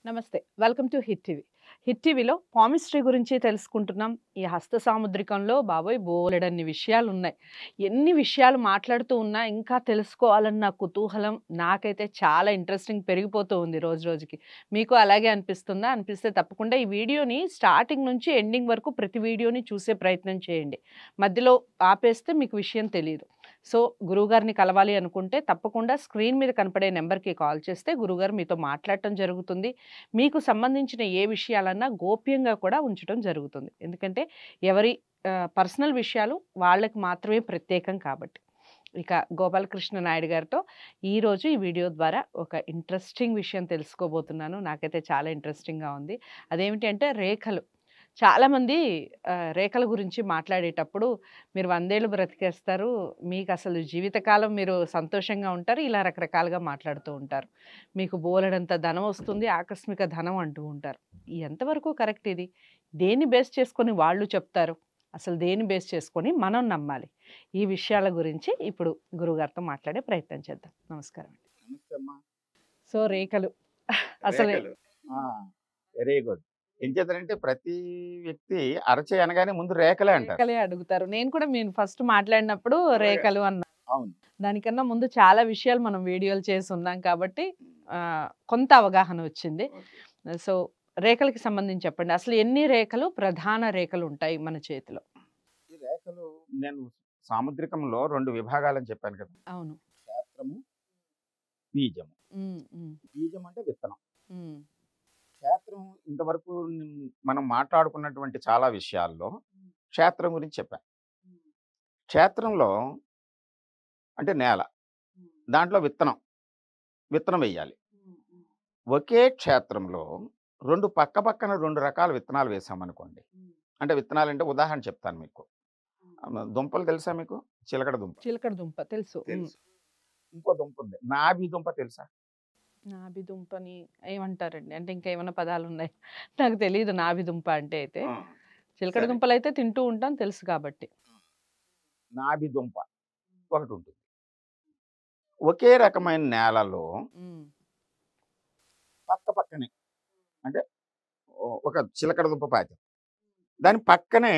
నమస్తే. Welcome to hit TV. Hit టీవీలో palmistry గురించి తెలుసుకుంటున్నాం. ఈ హస్త సాముద్రికంలో బాబోయ్! బోలెడన్ని విషయాలున్నాయి. ఎన్ని విషయాలు మాట్లాడుతూ ఉన్నా ఇంకా తెలుసుకోవాలన్న కుతూహలం నాకైతే చాలా ఇంట్రెస్టింగ్ పెరిగిపోతూ ఉంది రోజు రోజుకి. మీకు అలాగే అనిపిస్తుందా? అనిపిస్తే తప్పకుండా ఈ వీడియోని స్టార్టింగ్ నుంచి ఎండింగ్ వరకు ప్రతి వీడియోని చూసే ప్రయత్నం చేయండి. మధ్యలో ఆపేస్తే మీకు విషయం తెలీదు. సో, గురువుగారిని కలవాలి అనుకుంటే తప్పకుండా స్క్రీన్ మీద కనపడే నంబర్‌కి కాల్ చేస్తే గురువుగారు మీతో మాట్లాడటం జరుగుతుంది. మీకు సంబంధించిన ఏ విషయాలన్నా గోప్యంగా కూడా ఉంచటం జరుగుతుంది. ఎందుకంటే ఎవరి పర్సనల్ విషయాలు వాళ్ళకి మాత్రమే ప్రత్యేకం కాబట్టి. ఇక గోపాలకృష్ణ నాయుడు గారితో ఈరోజు ఈ వీడియో ద్వారా ఒక ఇంట్రెస్టింగ్ విషయం తెలుసుకోబోతున్నాను. నాకైతే చాలా ఇంట్రెస్టింగ్‌గా ఉంది. అదేమిటి అంటే రేఖలు. చాలామంది రేఖల గురించి మాట్లాడేటప్పుడు మీరు 100 ఏళ్ళు బ్రతికేస్తారు. మీకసలు జీవితకాలం మీరు సంతోషంగా ఉంటారు. ఇలా రకరకాలుగా మాట్లాడుతూ ఉంటారు. మీకు బోలెడంత ధనం వస్తుంది. ఆకస్మిక ధనం అంటూ ఉంటారు. ఎంతవరకు కరెక్ట్ ఇది? దేన్ని బేస్ చేసుకొని వాళ్ళు చెప్తారు? అసలు దేన్ని బేస్ చేసుకొని మనం నమ్మాలి? ఈ విషయాల గురించి ఇప్పుడు గురువుగారితో మాట్లాడే ప్రయత్నం చేద్దాం. నమస్కారం అండి. నమస్తే అమ్మా. సో, రేఖలు అసలు రేఖలు. Very good. ఏం చేద్దారంటే ప్రతి వ్యక్తి అరచేయి అనగానే ముందు రేఖలే అంటారు. రేఖలే అడుగుతారు. నేను కూడా మీరు ఫస్ట్ మాట్లాడినప్పుడు రేఖలు అన్నా. అవును. దానికన్నా ముందు చాలా విషయాలు మనం వీడియోలు చేసి ఉన్నాం కాబట్టి కొంత అవగాహన వచ్చింది. సో, రేఖలకి సంబంధించి చెప్పండి. అసలు ఎన్ని రేఖలు, ప్రధాన రేఖలు ఉంటాయి మన చేతిలో? ఈ రేఖలు నేను సాముద్రికంలో 2 విభాగాలని చెప్పాను కదా. అవును. క్షేత్రము, బీజము. హ్మ్. హ్మ్. బీజం అంటే విత్తనం. హ్మ్. క్షేత్రం ఇంతవరకు మనం మాట్లాడుకున్నటువంటి చాలా విషయాల్లో క్షేత్రం గురించి చెప్పాను. క్షేత్రంలో అంటే నేల. దాంట్లో విత్తనం. విత్తనం వేయాలి. ఒకే క్షేత్రంలో 2 పక్కన 2 రకాల విత్తనాలు వేసామనుకోండి. అంటే విత్తనాలంటే ఉదాహరణ చెప్తాను మీకు. దుంపలు తెలుసా మీకు? చిలకడ దుంప. చిలకడ దుంప తెలుసు. తెలుసు. ఇంకో దుంప ఉంది. నాభి దుంప తెలుసా? నాభి దుంపని ఏమంటారండి? అంటే ఇంకా ఏమైనా పదాలున్నాయి? నాకు తెలీదు నాభి దుంప అంటే అయితే. చిలకడ సరే. దుంపలైతే తింటూ ఉంటాం తెలుసు కాబట్టి. నాభి దుంప ఒకటుంటుంది. ఒకే రకమైన నేలలో హ్మ్. పక్కనే అంటే ఒక చిలకడ దుంప పాతాం. దాని పక్కనే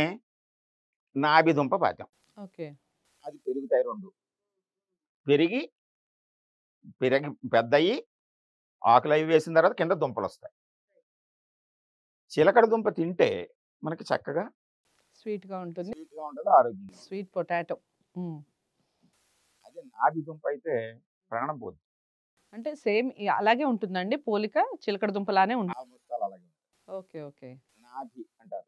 నాభి దుంప పాతాం. ఓకే. అది పెరుగుతాయి 2. పెరిగి పెద్దయి ఆకులవి వేసిన తర్వాత కింద దుంపలొస్తాయి. చిలకడ దుంప తింటే మనకి చక్కగా స్వీట్‌గా ఉంటుంది. స్వీట్‌గా ఉంటది. ఆరోగ్యంగా ఉంటది. Sweet potato. హ్మ్. అదే నాభి దుంప అయితే ప్రాణం పోద్ది. అంటే సేమ్ అలాగే ఉంటుందండి పోలిక? చిలకడ దుంపలానే ఉంటుంది. ఆల్‌మోస్ట్ ఆల్ అలాగే ఉంటది. ఓకే. ఓకే. నాభి అంటారు.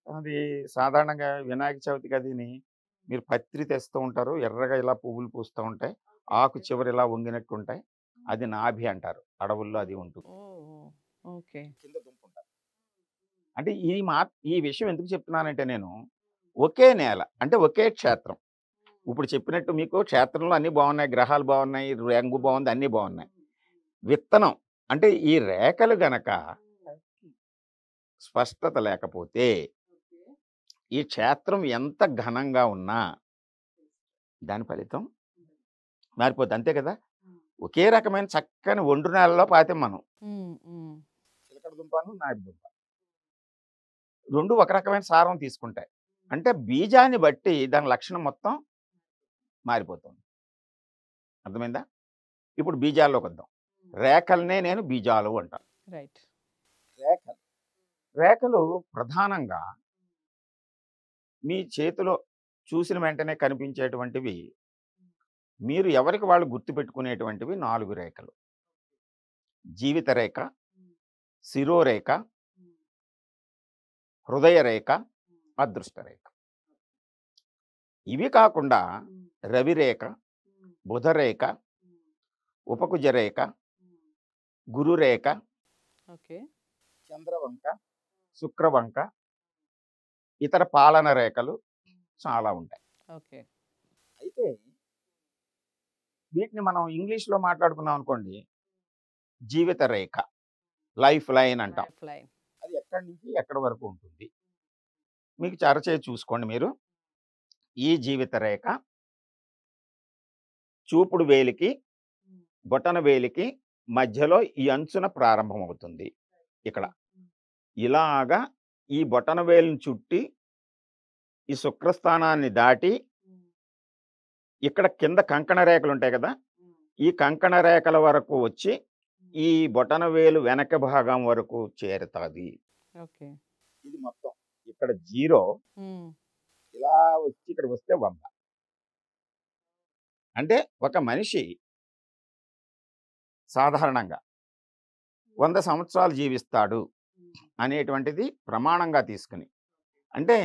అది సాధారణంగా వినాయక చవితికి అదిని మీరు పత్రి తెస్తూ ఉంటారు. ఎర్రగా ఇలా పువ్వులు పూస్తూ ఉంటాయి. ఆకు చివర ఇలా వంగినట్టు ఉంటాయి. అది నాభి అంటారు. అడవుల్లో అది ఉంటుంది. ఓహ్! ఓకే. కింద దుంప ఉంటది. అంటే ఈ విషయం ఎందుకు చెప్తున్నానంటే నేను ఒకే నేల అంటే ఒకే క్షేత్రం. ఇప్పుడు చెప్పినట్టు మీకు క్షేత్రంలో అన్నీ బాగున్నాయి. గ్రహాలు బాగున్నాయి. రంగు బాగుంది. అన్నీ బాగున్నాయి. విత్తనం అంటే ఈ రేఖలు గనక స్పష్టత లేకపోతే ఈ క్షేత్రం ఎంత ఘనంగా ఉన్నా దాని ఫలితం మారిపోద్ది. అంతే కదా! ఒకే రకమైన చక్కని ఒండ్రు నేలలో పాతాం మనం. హ్మ్. హ్మ్. చిలకడ దుంపను, నాబి దుంప. 2 ఒక రకమైన సారం తీసుకుంటాయి. అంటే బీజాన్ని బట్టి దాని లక్షణం మొత్తం మారిపోతుంది. అర్థమైందా? ఇప్పుడు బీజాల్లోకొద్దాం. రేఖలనే నేను బీజాలు అంటాను. రైట్. రేఖలు. రేఖలు ప్రధానంగా మీ చేతిలో చూసిన వెంటనే కనిపించేటువంటివి మీరు ఎవరికి వాళ్ళు గుర్తుపెట్టుకునేటువంటివి 4 రేఖలు. జీవిత రేఖ, శిరోరేఖ, హృదయ రేఖ, అదృష్ట రేఖ. ఇవి కాకుండా రవిరేఖ, బుధరేఖ, ఉపకుజ రేఖ, గురురేఖ, ఓకే. చంద్రవంక, శుక్రవంక, ఇతర పాలన రేఖలు చాలా ఉంటాయి. ఓకే. అయితే వీటిని మనం ఇంగ్లీష్‌లో మాట్లాడుకున్నాం అనుకోండి, జీవిత రేఖ, లైఫ్ లైన్ అంటాం. Life line. అది ఎక్కడి నుంచి ఎక్కడి వరకు ఉంటుంది. మీకు అరచేయి చూసుకోండి మీరు. ఈ జీవిత రేఖ చూపుడు వేలికి, బొటన వేలికి మధ్యలో ఈ అంచున ప్రారంభమవుతుంది. ఇక్కడ ఇలాగా ఈ బొటనవేలుని చుట్టి ఈ శుక్రస్థానాన్ని దాటి ఇక్కడ కింద కంకణ రేఖలు ఉంటాయి కదా, ఈ కంకణ రేఖల వరకు వచ్చి ఈ బొటనవేలు వెనక భాగం వరకు చేరుతుంది. ఓకే. ఇది మొత్తం ఇక్కడ 0 ఇలా వచ్చి ఇక్కడికి వస్తే 100. అంటే ఒక మనిషి సాధారణంగా 100 సంవత్సరాలు జీవిస్తాడు అనేటువంటిది ప్రమాణంగా తీసుకుని, అంటే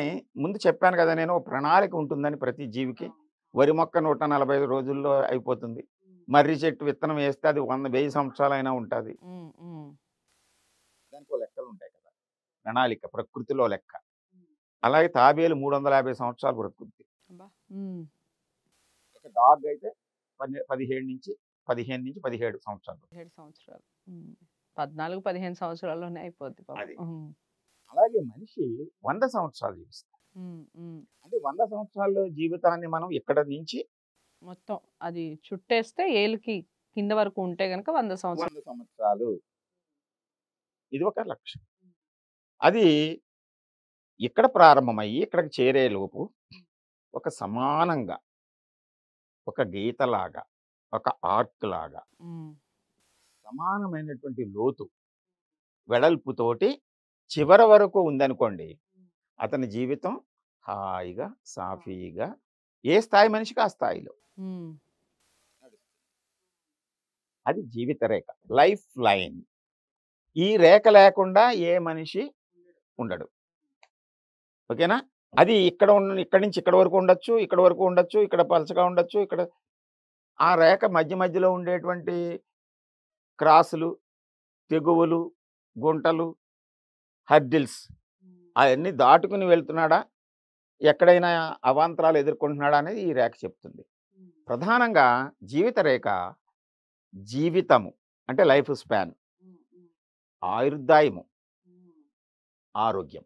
ముందు చెప్పాను కదా నేను, ఓ ప్రణాళిక ఉంటుందని ప్రతి జీవికి. వరి మొక్క 145 రోజుల్లో అయిపోతుంది. మర్రి చెట్టు విత్తనం వేస్తే అది 100,000 సంవత్సరాలైనా ఉంటుంది. దానికి లెక్కలు ఉంటాయి కదా, ప్రణాళిక ప్రకృతిలో లెక్క. అలాగే తాబేలు 350 సంవత్సరాలు ప్రకృతి. ఒక డాగ్ అయితే 15 నుంచి 17 సంవత్సరాలు. 14-15 సంవత్సరాల్లోనే అయిపోద్ది. అది. అలాగే మనిషి 100 సంవత్సరాలు జీవిస్తాడు. అంటే 100 సంవత్సరాల జీవితాన్ని మనం ఇక్కడ నుంచి మొత్తం అది చుట్టేస్తే ఏలుకి కింద వరకు ఉంటే గనక 100 సంవత్సరాలు. ఇది ఒక లక్ష్యం. అది ఇక్కడ ప్రారంభమయ్యి ఇక్కడికి చేరే లోపు ఒక సమానంగా, ఒక గీతలాగా, ఒక ఆర్క్ లాగా సమానమైనటువంటి లోతు వెడల్పుతోటి చివరి వరకు ఉందనుకోండి, అతని జీవితం హాయిగా సాఫీగా ఏ స్థాయి మనిషికి ఆ స్థాయిలో. అది జీవిత రేఖ, లైఫ్ లైన్. ఈ రేఖ లేకుండా ఏ మనిషి ఉండడు. ఓకేనా? అది ఇక్కడి నుంచి ఇక్కడ వరకు ఉండొచ్చు, ఇక్కడ వరకు ఉండొచ్చు, ఇక్కడ పలచగా ఉండొచ్చు, ఇక్కడ ఆ రేఖ మధ్యలో ఉండేటువంటి క్రాసులు, తెగువలు, గుంటలు, హర్డిల్స్ అవన్నీ దాటుకుని వెళ్తున్నాడా, ఎక్కడైనా అవాంతరాలు ఎదుర్కొంటున్నాడా అనేది ఈ రేఖ చెప్తుంది. ప్రధానంగా జీవిత రేఖ జీవితము అంటే లైఫ్ స్పాన్, ఆయుర్దాయము, ఆరోగ్యం.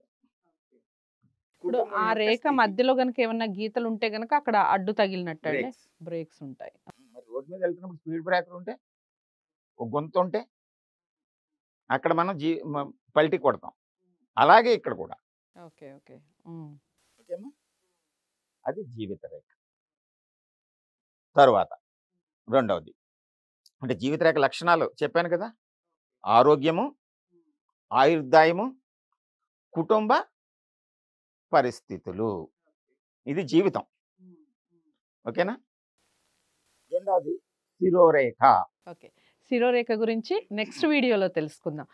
ఇప్పుడు ఆ రేఖ మధ్యలో గనక ఏమన్నా గీతలు ఉంటే గనక అక్కడ అడ్డు తగిలినట్టు బ్రేక్స్ ఉంటాయి. మరి రోడ్ మీద వెళ్తున్నప్పుడు స్పీడ్ బ్రేకర్ ఉంటే, ఒక గొంతు ఉంటే అక్కడ మనం పల్టీ కొడతాం. అలాగే ఇక్కడ కూడా. ఓకే. ఓకే. ఓకేమా? అది జీవిత రేఖ. తరువాత రెండవది అంటే జీవిత రేఖ లక్షణాలు చెప్పాను కదా, ఆరోగ్యము, ఆయుర్దాయము, కుటుంబ పరిస్థితులు. ఇది జీవితం. ఓకేనా? రెండవది శిరోరేఖ. ఓకే. శిరోరేఖ గురించి నెక్స్ట్ వీడియోలో తెలుసుకుందాం.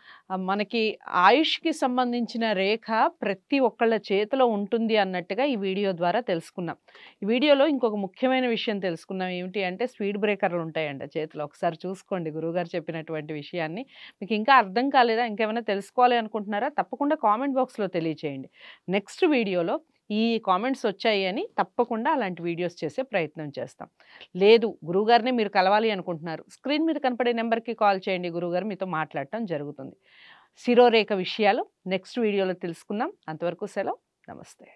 మనకి ఆయుష్కి సంబంధించిన రేఖ ప్రతి ఒక్కళ్ళ చేతిలో ఉంటుంది అన్నట్టుగా ఈ వీడియో ద్వారా తెలుసుకున్నాం. ఈ వీడియోలో ఇంకొక ముఖ్యమైన విషయం తెలుసుకున్నాం. ఏమిటి అంటే స్పీడ్ బ్రేకర్లు ఉంటాయంట చేతిలో. ఒకసారి చూసుకోండి గురువుగారు చెప్పినటువంటి విషయాన్ని. మీకు ఇంకా అర్థం కాలేదా, ఇంకేమైనా తెలుసుకోవాలి అనుకుంటున్నారా, తప్పకుండా కామెంట్ బాక్స్లో తెలియచేయండి. నెక్స్ట్ వీడియోలో ఈ కామెంట్స్ వచ్చాయి అని తప్పకుండా అలాంటి వీడియోస్ చేసే ప్రయత్నం చేస్తాం. లేదు గురువుగారిని మీరు కలవాలి అనుకుంటున్నారు, స్క్రీన్ మీద కనపడే నెంబర్కి కాల్ చేయండి, గురువుగారు మీతో మాట్లాడటం జరుగుతుంది. శిరోరేఖ విషయాలు నెక్స్ట్ వీడియోలో తెలుసుకుందాం. అంతవరకు సెలవు. నమస్తే.